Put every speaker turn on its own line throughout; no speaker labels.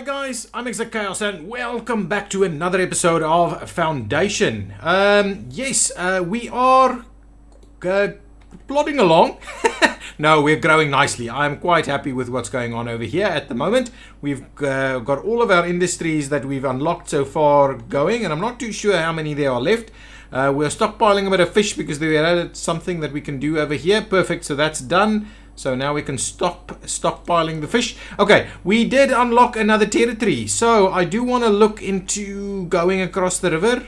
guys, I'm ExactChaos and welcome back to another episode of Foundation. We are plodding along. No, we're growing nicely. I'm quite happy with what's going on over here at the moment. We've got all of our industries that we've unlocked so far going, and I'm not too sure how many there are left. We're stockpiling a bit of fish because they added something that we can do over here. Perfect, so that's done. So now we can stop stockpiling the fish. Okay, we did unlock another territory. So I do want to look into going across the river.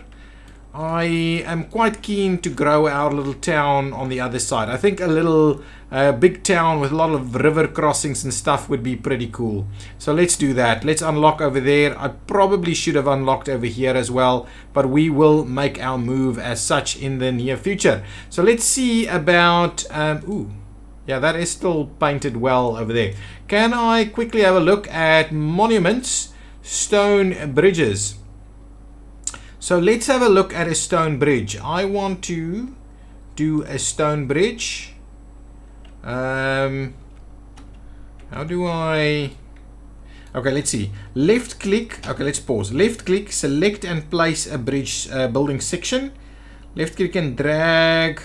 I am quite keen to grow our little town on the other side. I think a little big town with a lot of river crossings and stuff would be pretty cool. So let's do that. Let's unlock over there. I probably should have unlocked over here as well, but we will make our move as such in the near future. So let's see about... yeah, that is still painted well over there. Can I quickly have a look at monuments, stone bridges? So let's have a look at a stone bridge. I want to do a stone bridge. How do I... Okay, let's see. Left click. Okay, let's pause. Left click, select and place a bridge building section. Left click and drag...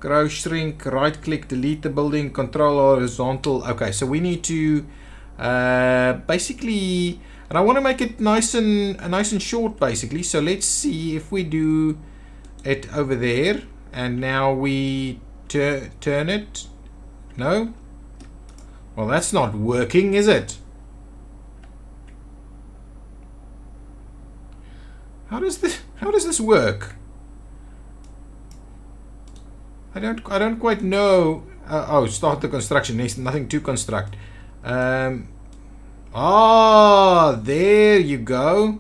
Grow, shrink, right click, delete the building, control horizontal. Okay, so we need to basically, and I want to make it nice and short basically. So let's see if we do it over there, and now we turn it. No? Well, that's not working, is it? How does this work? I don't quite know. Start the construction. There's nothing to construct. There you go.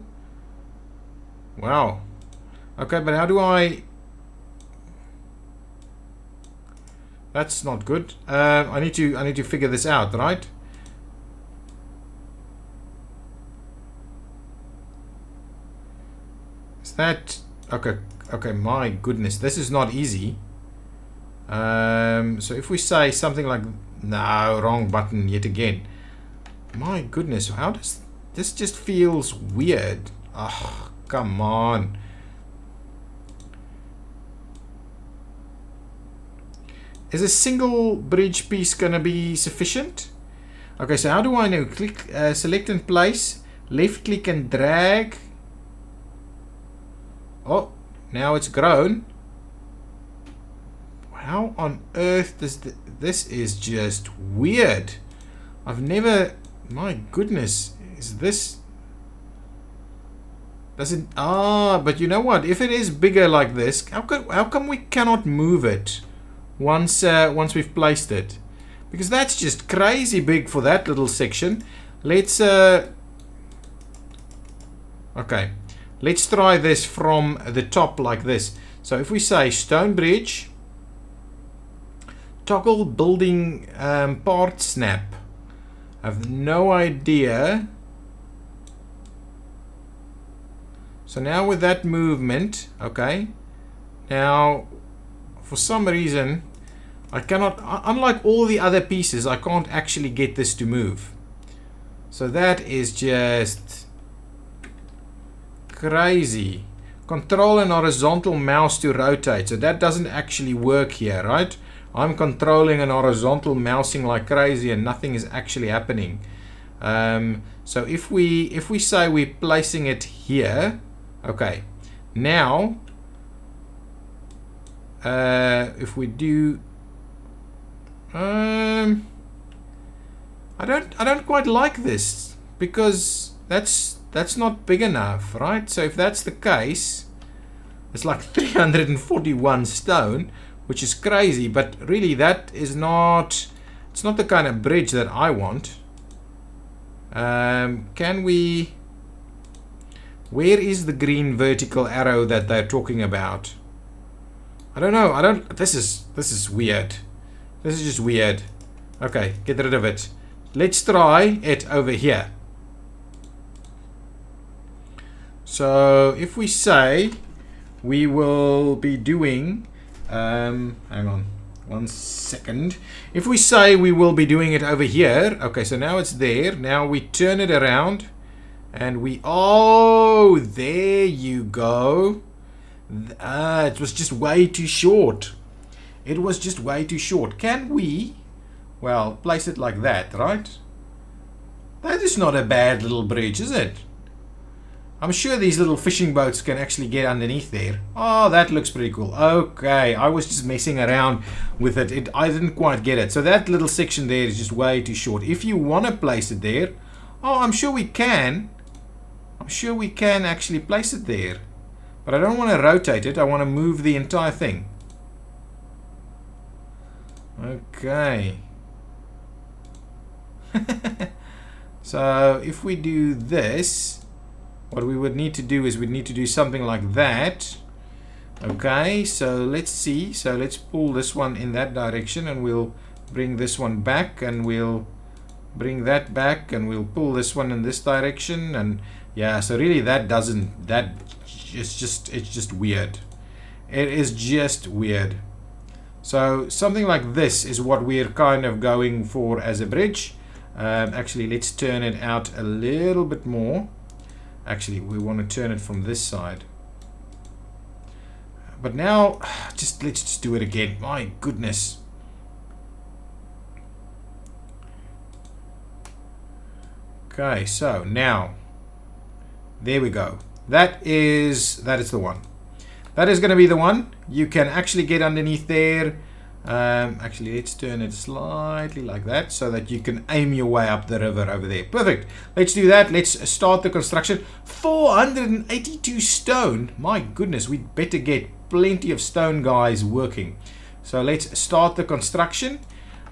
Wow. Okay, but how do I... That's not good. I need to figure this out, right? Is that... Okay, my goodness. This is not easy. So if we say something like, no, wrong button yet again. My goodness, how does this just feels weird? Oh, come on. Is a single bridge piece gonna be sufficient? Okay, so how do I know? Click, select and place, left click and drag. Oh, now it's grown. How on earth does this is just weird. I've never... My goodness. Is this... Doesn't... but you know what? If it is bigger like this, how come we cannot move it once we've placed it? Because that's just crazy big for that little section. Let's... Okay. Let's try this from the top like this. So if we say stone bridge... Toggle building part snap. I have no idea. So now with that movement, okay. Now, for some reason, I cannot, unlike all the other pieces, I can't actually get this to move. So that is just crazy. Control an horizontal mouse to rotate. So that doesn't actually work here, right? I'm controlling an horizontal mousing like crazy and nothing is actually happening. So if we say we're placing it here, okay. Now, if we do, I don't quite like this because that's not big enough, right? So if that's the case, it's like 341 stone. Which is crazy, but really that is not... It's not the kind of bridge that I want. Can we... Where is the green vertical arrow that they're talking about? I don't know. This is weird. This is just weird. Okay, get rid of it. Let's try it over here. So if we say we will be doing... hang on 1 second. If we say we will be doing it over here, okay, so now it's there. Now we turn it around And oh, there you go. It was just way too short. It was just way too short. Can we, well, place it like that, right? That is not a bad little bridge, is it? I'm sure these little fishing boats can actually get underneath there. Oh, that looks pretty cool. Okay, I was just messing around with it. I didn't quite get it. So that little section there is just way too short. If you want to place it there, oh, I'm sure we can. I'm sure we can actually place it there. But I don't want to rotate it. I want to move the entire thing. Okay. So if we do this, what we would need to do is we'd need to do something like that. Okay, so let's see. So let's pull this one in that direction, and we'll bring this one back, and we'll bring that back, and we'll pull this one in this direction. And yeah, so really it's just weird. It is just weird. So something like this is what we're kind of going for as a bridge. Actually, let's turn it out a little bit more. Actually, we want to turn it from this side. But now, let's just do it again. My goodness. Okay, so now, there we go. That is the one. That is going to be the one. You can actually get underneath there. Actually, let's turn it slightly like that so that you can aim your way up the river over there. Perfect. Let's do that. Let's start the construction. 482 stone. My goodness, we'd better get plenty of stone guys working. So let's start the construction.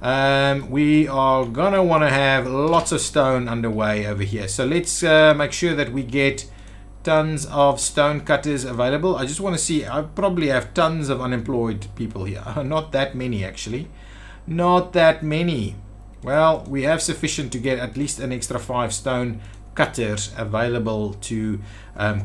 We are gonna want to have lots of stone underway over here. So let's make sure that we get tons of stone cutters available. I just want to see, I probably have tons of unemployed people here. Not that many, actually. Not that many. Well, we have sufficient to get at least an extra 5 stone cutters available to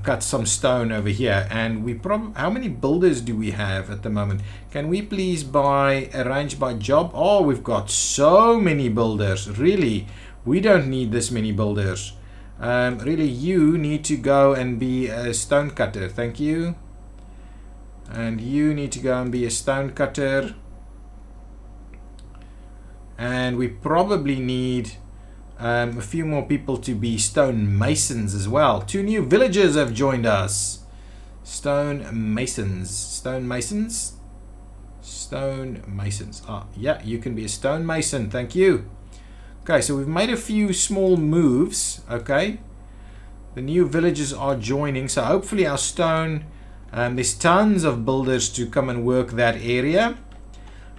cut some stone over here. And we how many builders do we have at the moment? Can we please arrange by job? Oh, we've got so many builders. Really, we don't need this many builders. Really, you need to go and be a stone cutter. Thank you. And you need to go and be a stone cutter. And we probably need a few more people to be stone masons as well. 2 new villagers have joined us. Stone masons. Stone masons? Stone masons. Ah, yeah, you can be a stone mason. Thank you. Okay, so we've made a few small moves. Okay, the new villagers are joining, so hopefully our stone, there's tons of builders to come and work that area.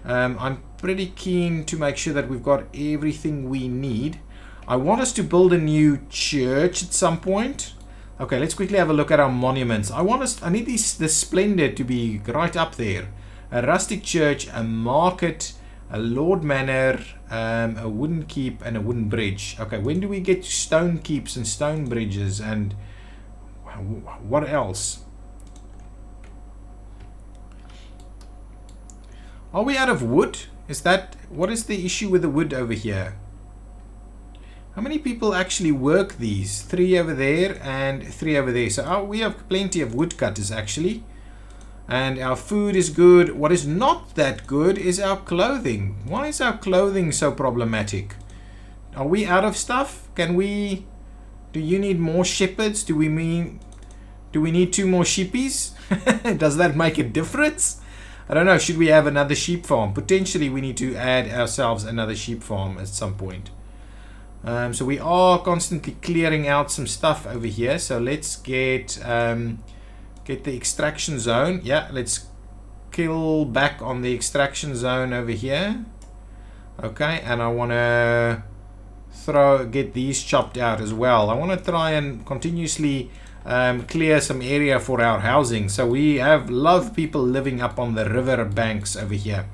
I'm pretty keen to make sure that we've got everything we need. I want us to build a new church at some point. Okay, let's quickly have a look at our monuments. I need the splendid to be right up there. A rustic church, a market, a lord manor, a wooden keep, and a wooden bridge. Okay, when do we get stone keeps and stone bridges, and what else? Are we out of wood? What is the issue with the wood over here? How many people actually work these? 3 over there and 3 over there. So we have plenty of woodcutters actually. And our food is good. What is not that good is our clothing. Why is our clothing so problematic? Are we out of stuff? Do you need more shepherds? Do we need 2 more sheepies? Does that make a difference? I don't know. Should we have another sheep farm? Potentially we need to add ourselves another sheep farm at some point. So we are constantly clearing out some stuff over here. So let's get the extraction zone. Yeah, let's kill back on the extraction zone over here. Okay, and I want to get these chopped out as well. I want to try and continuously clear some area for our housing. So we have a lot of people living up on the river banks over here.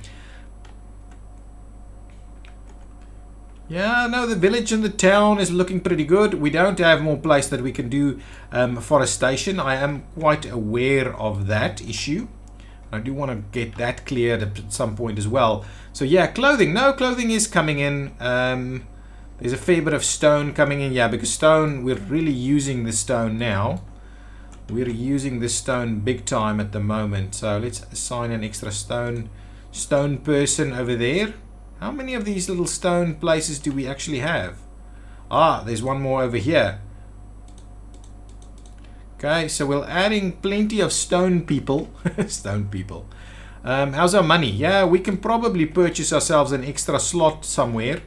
Yeah, no, the village and the town is looking pretty good. We don't have more place that we can do forestation. I am quite aware of that issue. I do want to get that cleared at some point as well. So yeah, clothing. No, clothing is coming in. There's a fair bit of stone coming in. Yeah, because stone, we're really using the stone now. We're using the stone big time at the moment. So let's assign an extra stone person over there. How many of these little stone places do we actually have? Ah, there's one more over here. Okay, so we're adding plenty of stone people. Stone people. How's our money? Yeah, we can probably purchase ourselves an extra slot somewhere.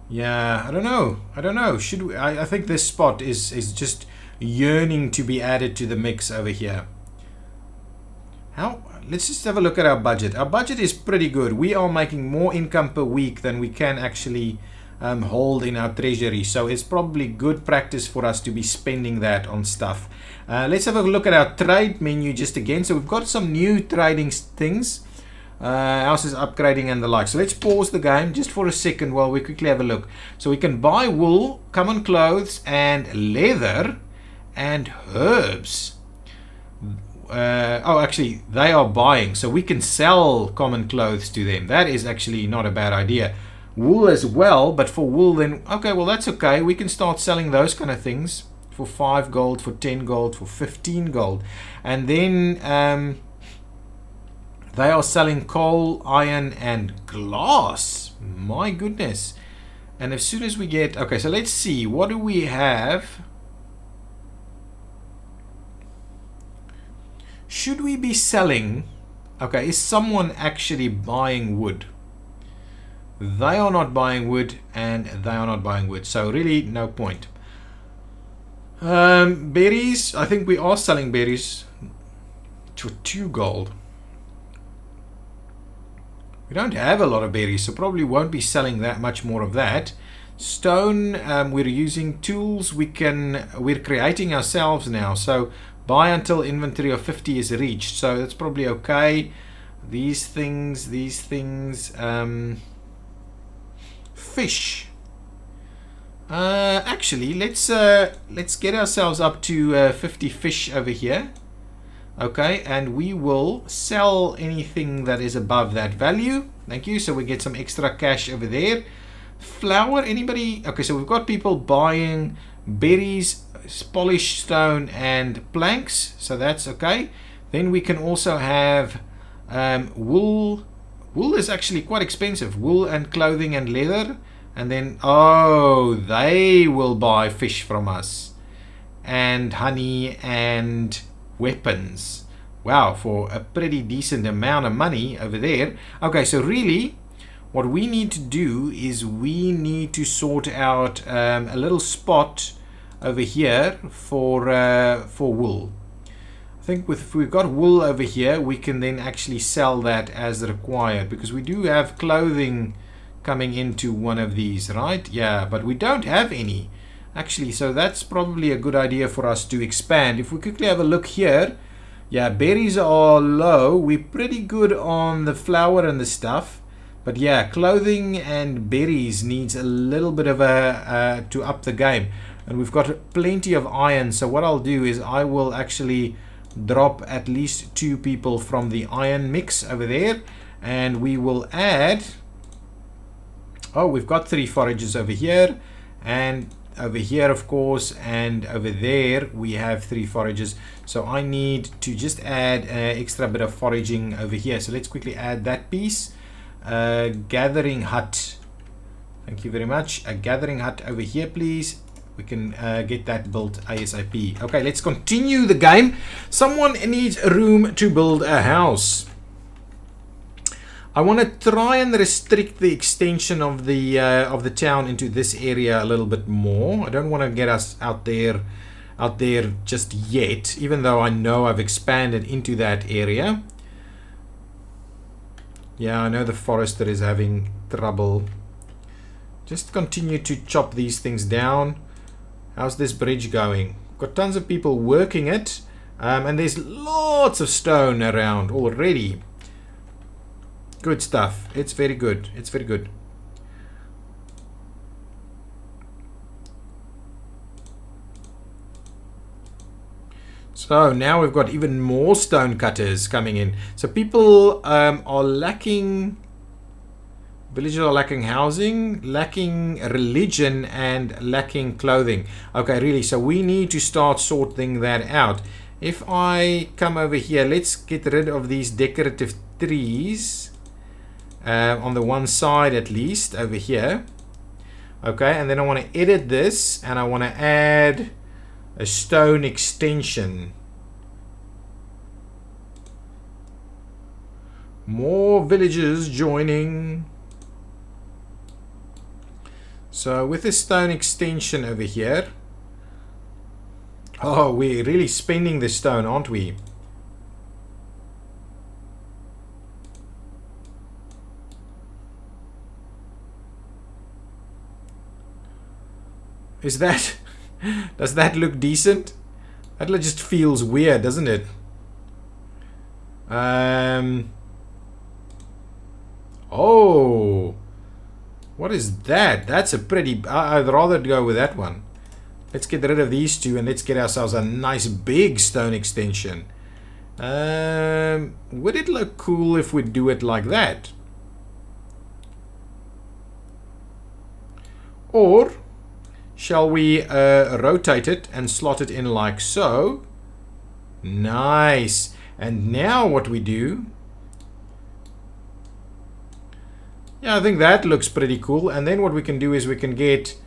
Yeah, I don't know. Should we? I think this spot is just yearning to be added to the mix over here. How? Let's just have a look at our budget. Our budget is pretty good. We are making more income per week than we can actually hold in our treasury. So it's probably good practice for us to be spending that on stuff. Let's have a look at our trade menu just again. So we've got some new trading things. House is upgrading and the like. So let's pause the game just for a second while we quickly have a look. So we can buy wool, common clothes, and leather, and herbs. Oh, actually, they are buying, so we can sell common clothes to them. That is actually not a bad idea. Wool as well, but for wool then, okay, well that's okay. We can start selling those kind of things for 5 gold, for 10 gold, for 15 gold. And then they are selling coal, iron, and glass. My goodness. And as soon as we get, okay, so let's see, what do we have? Should we be selling? Okay, is someone actually buying wood? They are not buying wood, and they are not buying wood. So really, no point. Berries. I think we are selling berries for 2 gold. We don't have a lot of berries, so probably won't be selling that much more of that. Stone. We're using tools. We're creating ourselves now. So buy until inventory of 50 is reached, so that's probably okay. These things, fish. Actually, let's get ourselves up to 50 fish over here. Okay, and we will sell anything that is above that value. Thank you. So we get some extra cash over there. Flour, anybody? Okay, so we've got people buying berries, polished stone, and planks, so that's okay. Then we can also have wool. Wool is actually quite expensive. Wool and clothing and leather. And then, oh, they will buy fish from us, and honey and weapons. Wow, for a pretty decent amount of money over there. Okay, so really what we need to do is we need to sort out a little spot over here for wool. I think if we've got wool over here, we can then actually sell that as required, because we do have clothing coming into one of these, right? Yeah, but we don't have any actually, so that's probably a good idea for us to expand. If we quickly have a look here, yeah, berries are low. We're pretty good on the flour and the stuff, but yeah, clothing and berries needs a little bit of a to up the game. And we've got plenty of iron, so what I'll do is I will actually drop at least 2 people from the iron mix over there, and we will add, oh, we've got 3 forages over here, and over here of course, and over there we have 3 forages. So I need to just add an extra bit of foraging over here. So let's quickly add that piece. Gathering hut, thank you very much. A gathering hut over here, please. We can get that built ASAP. Okay, let's continue the game. Someone needs a room to build a house. I want to try and restrict the extension of the town into this area a little bit more. I don't want to get us out there just yet, even though I know I've expanded into that area. Yeah, I know the forester is having trouble. Just continue to chop these things down. How's this bridge going? Got tons of people working it, and there's lots of stone around already. Good stuff. It's very good. It's very good. So So now we've got even more stone cutters coming in. So people are lacking, villagers are lacking housing, lacking religion, and lacking clothing. Okay, really, so we need to start sorting that out. If I come over here, let's get rid of these decorative trees on the one side at least, over here. Okay, and then I want to edit this, and I want to add a stone extension. More villagers joining. So with the stone extension over here. Oh, we're really spending the stone, aren't we? Is that... Does that look decent? That just feels weird, doesn't it? Oh, what is that? That's a pretty... I'd rather go with that one. Let's get rid of these two and let's get ourselves a nice big stone extension. Would it look cool if we do it like that? Or shall we rotate it and slot it in like so? Nice. And now what we do... Yeah, I think that looks pretty cool. And then what we can do is we can get...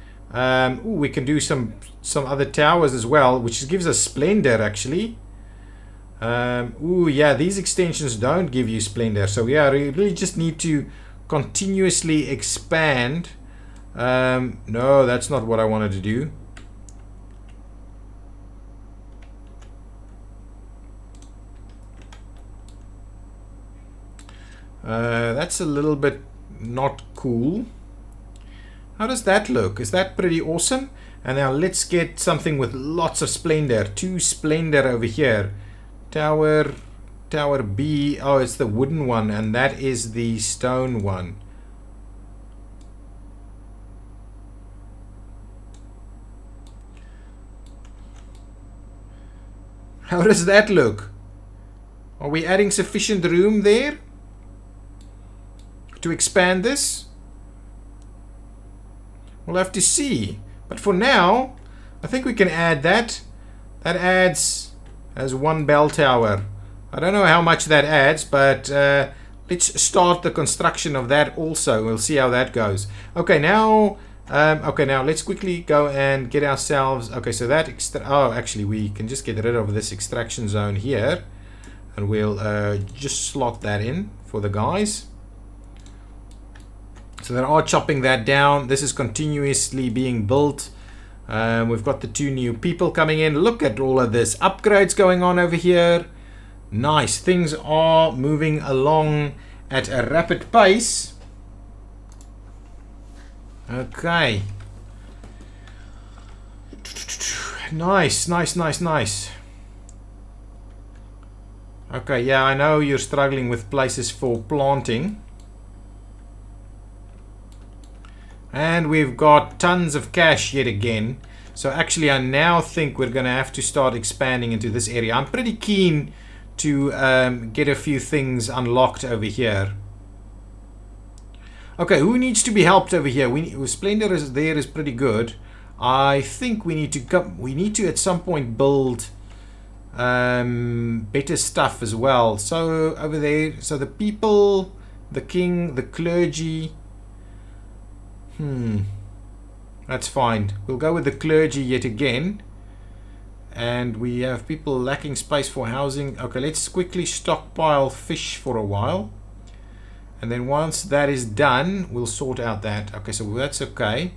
we can do some other towers as well, which gives us splendor actually. Yeah, these extensions don't give you splendor. So yeah, we really just need to continuously expand. No, that's not what I wanted to do. That's a little bit not cool. How does that look? Is that pretty awesome? And now let's get something with lots of splendor. 2 splendor over here. Tower B. Oh, it's the wooden one, and that is the stone one. How does that look? Are we adding sufficient room there to expand this? We'll have to see. But for now, I think we can add that. That adds as 1 bell tower. I don't know how much that adds, but let's start the construction of that also. We'll see how that goes. Okay, now let's quickly go and get ourselves... Okay, so that... Oh, actually, we can just get rid of this extraction zone here. And we'll just slot that in for the guys. So they are chopping that down. This is continuously being built. We've got the 2 new people coming in. Look at all of this. Upgrades going on over here. Nice. Things are moving along at a rapid pace. Okay. Nice, nice, nice, nice. Okay, yeah, I know you're struggling with places for planting. And we've got tons of cash yet again. So actually I now think we're going to have to start expanding into this area. I'm pretty keen to get a few things unlocked over here. Okay, who needs to be helped over here? Splendor is pretty good. I think we need to at some point build better stuff as well. So over there, so the people, the king, the clergy. That's fine. We'll go with the clergy yet again. And we have people lacking space for housing. Okay, let's quickly stockpile fish for a while. And then once that is done, we'll sort out that. Okay, so that's okay.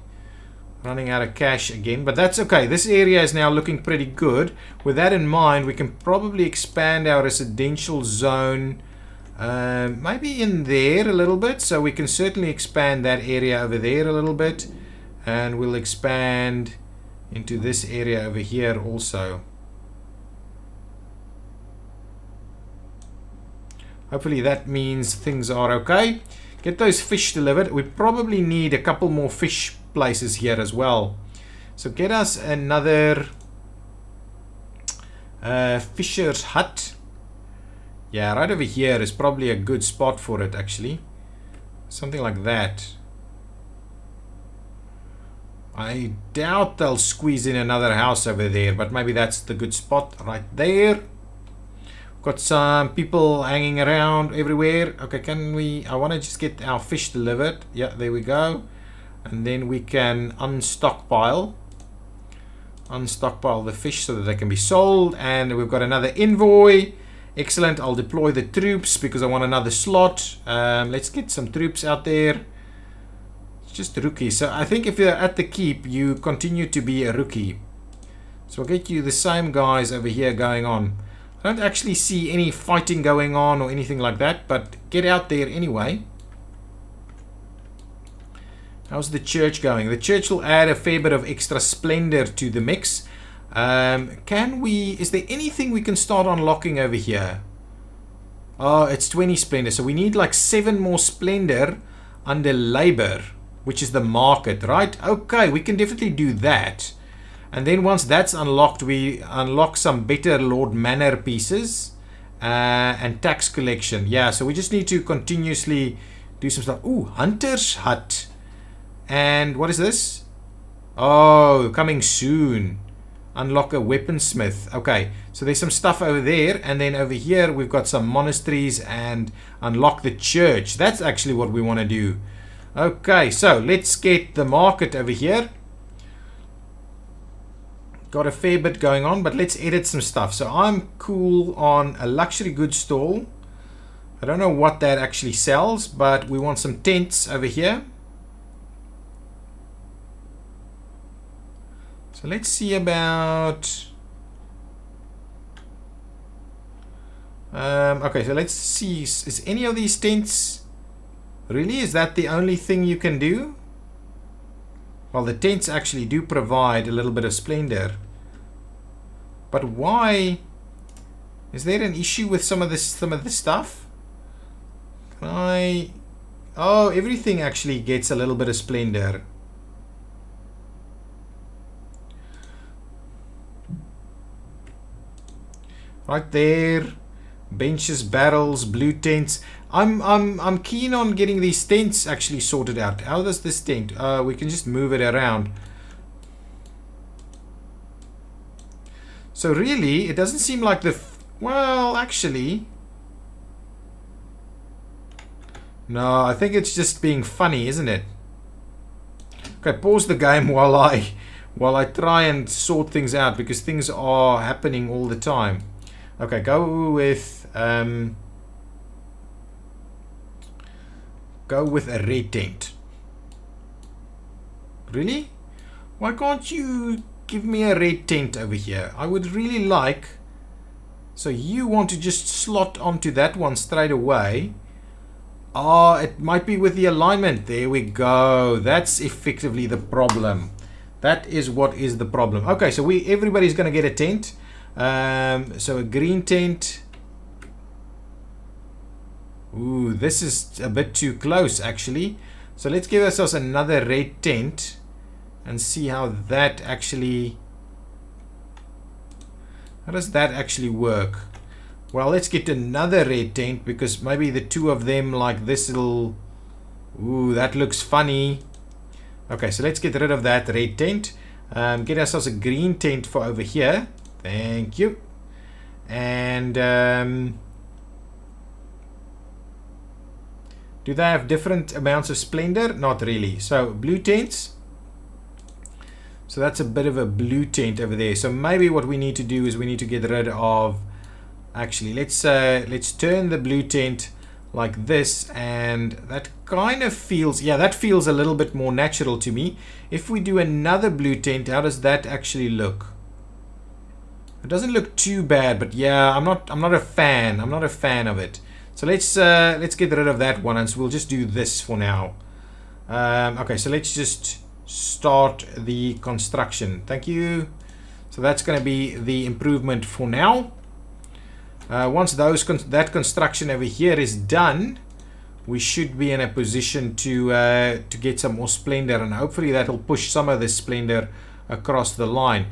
Running out of cash again, but that's okay. This area is now looking pretty good. With that in mind, we can probably expand our residential zone maybe in there a little bit. So we can certainly expand that area over there a little bit. And we'll expand into this area over here also. Hopefully that means things are okay. Get those fish delivered. We probably need a couple more fish places here as well. So get us another Fisher's hut. Yeah, right over here is probably a good spot for it actually. Something like that. I doubt they'll squeeze in another house over there, but maybe that's the good spot right there. Got some people hanging around everywhere. Okay, can we... I want to just get our fish delivered. Yeah, there we go. And then we can unstockpile the fish so that they can be sold. And we've got another envoy. Excellent. I'll deploy the troops because I want another slot. Let's get some troops out there. It's just rookies. So I think if you're at the keep, you continue to be a rookie. So I'll get you the same guys over here going on. I don't actually see any fighting going on or anything like that, but get out there anyway. How's the church going? The church will add a fair bit of extra splendor to the mix. Is there anything we can start unlocking over here? Oh, it's 20 splendor. So we need like 7 more splendor under labor, which is the market, right? Okay, we can definitely do that. And then once that's unlocked, we unlock some better Lord Manor pieces and tax collection. Yeah, so we just need to continuously do some stuff. Ooh, Hunter's Hut. And what is this? Oh, coming soon. Unlock a weaponsmith. Okay, so there's some stuff over there. And then over here, we've got some monasteries and unlock the church. That's actually what we want to do. Okay, so let's get the market over here. Got a fair bit going on, but let's edit some stuff. So I'm cool on a luxury goods stall. I don't know what that actually sells, but we want some tents over here. So let's see about... okay, so let's see. Is any of these tents... Really? Is that the only thing you can do? Well, the tents actually do provide a little bit of splendor. But why? Is there an issue with some of this stuff? Can I... Oh, everything actually gets a little bit of splendor. Right there. Benches, barrels, blue tents. I'm keen on getting these tents actually sorted out. How does this tent? We can just move it around. So really, it doesn't seem like the... Well, actually... No, I think it's just being funny, isn't it? Okay, pause the game while I try and sort things out, because things are happening all the time. Okay, go with a red tent. Really? Why can't you give me a red tent over here? I would really like... So you want to just slot onto that one straight away. Oh, it might be with the alignment. There we go. That's effectively the problem. That is what is the problem. Okay, so everybody's going to get a tent. So a green tent. Ooh, this is a bit too close actually. So let's give ourselves another red tent and see how that actually... How does that actually work? Well, let's get another red tent, because maybe the two of them like this will... Ooh, that looks funny. Okay, so let's get rid of that red tent. Get ourselves a green tent for over here. Thank you. And do they have different amounts of splendor? Not really. So blue tents. So that's a bit of a blue tent over there. So maybe what we need to do is we need to get rid of... Actually, let's turn the blue tent like this, and that kind of feels... Yeah, that feels a little bit more natural to me. If we do another blue tent, how does that actually look? It doesn't look too bad, but yeah, I'm not a fan. I'm not a fan of it. So let's get rid of that one, and so we'll just do this for now. Okay, so let's just start the construction. Thank you. So that's going to be the improvement for now. Once that construction over here is done, we should be in a position to get some more splendor, and hopefully that will push some of this splendor across the line.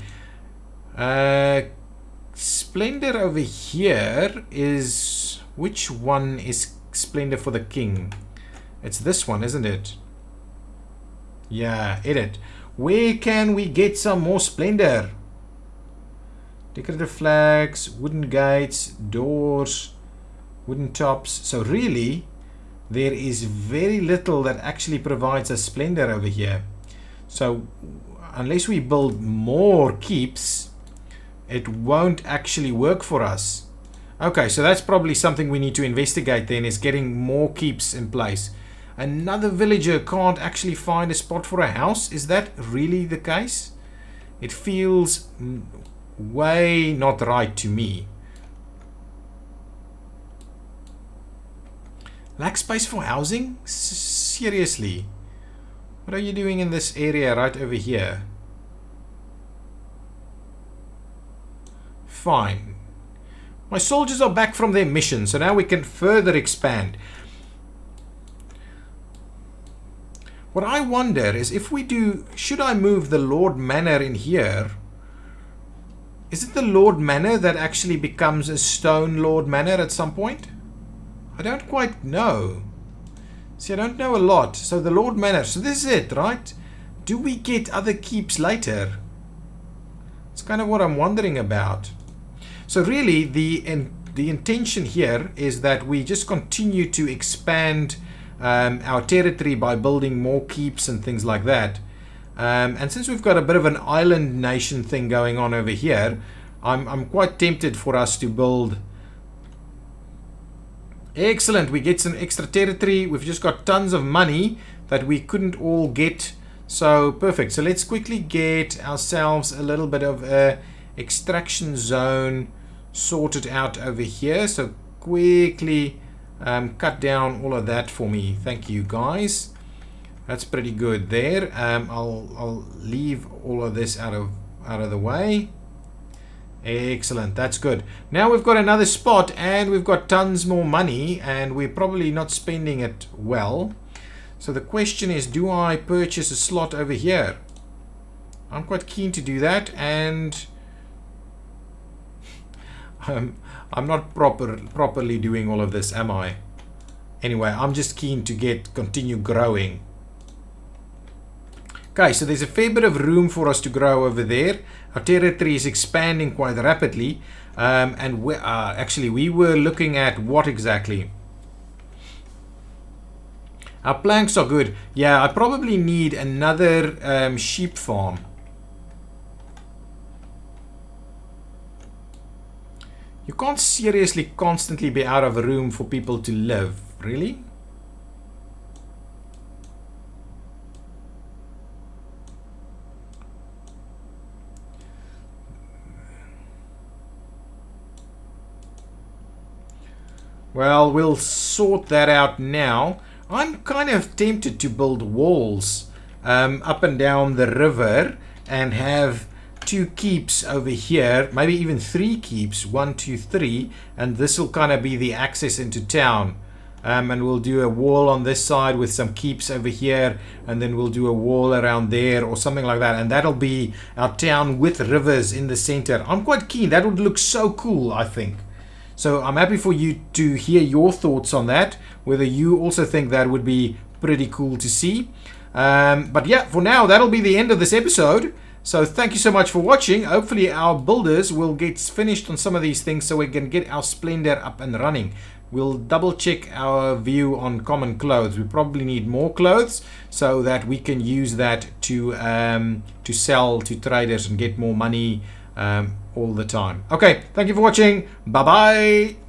splendor over here is... Which one is splendor for the king? It's this one, isn't it? Yeah, edit. Where can we get some more splendor? Decorative flags, wooden gates, doors, wooden tops. So really, there is very little that actually provides us splendor over here. So unless we build more keeps, it won't actually work for us. Okay, so that's probably something we need to investigate then, is getting more keeps in place. Another villager can't actually find a spot for a house. Is that really the case? It feels way not right to me. Lack space for housing? Seriously? What are you doing in this area right over here? Fine. My soldiers are back from their mission, so now we can further expand. What I wonder is if we do... Should I move the Lord Manor in here? Is it the Lord Manor that actually becomes a stone Lord Manor at some point? I don't quite know. See, I don't know a lot. So the Lord Manor. So this is it, right? Do we get other keeps later? It's kind of what I'm wondering about. So really, the intention here is that we just continue to expand our territory by building more keeps and things like that. And since we've got a bit of an island nation thing going on over here, I'm quite tempted for us to build... Excellent, we get some extra territory. We've just got tons of money that we couldn't all get. So perfect. So let's quickly get ourselves a little bit of a extraction zone sorted out over here. So quickly cut down all of that for me. Thank you, guys. That's pretty good there. I'll leave all of this out of the way. Excellent, that's good. Now we've got another spot and we've got tons more money and we're probably not spending it well. So the question is, do I purchase a slot over here? I'm quite keen to do that, and I'm not properly doing all of this, am I? Anyway, I'm just keen to continue growing. Okay, so there's a fair bit of room for us to grow over there. Our territory is expanding quite rapidly. And we were looking at what exactly? Our planks are good. Yeah, I probably need another sheep farm. You can't seriously constantly be out of room for people to live, really? Well, we'll sort that out now. I'm kind of tempted to build walls up and down the river and have 2 keeps over here, maybe even 3 keeps, 1, 2, 3, and this will kind of be the access into town. And we'll do a wall on this side with some keeps over here, and then we'll do a wall around there or something like that, and that'll be our town with rivers in the center. I'm quite keen. That would look so cool, I think. So I'm happy for you to hear your thoughts on that, whether you also think that would be pretty cool to see. But yeah, for now, that'll be the end of this episode. So thank you so much for watching. Hopefully our builders will get finished on some of these things so we can get our splendor up and running. We'll double check our view on common clothes. We probably need more clothes so that we can use that to sell to traders and get more money all the time. Okay, thank you for watching. Bye bye.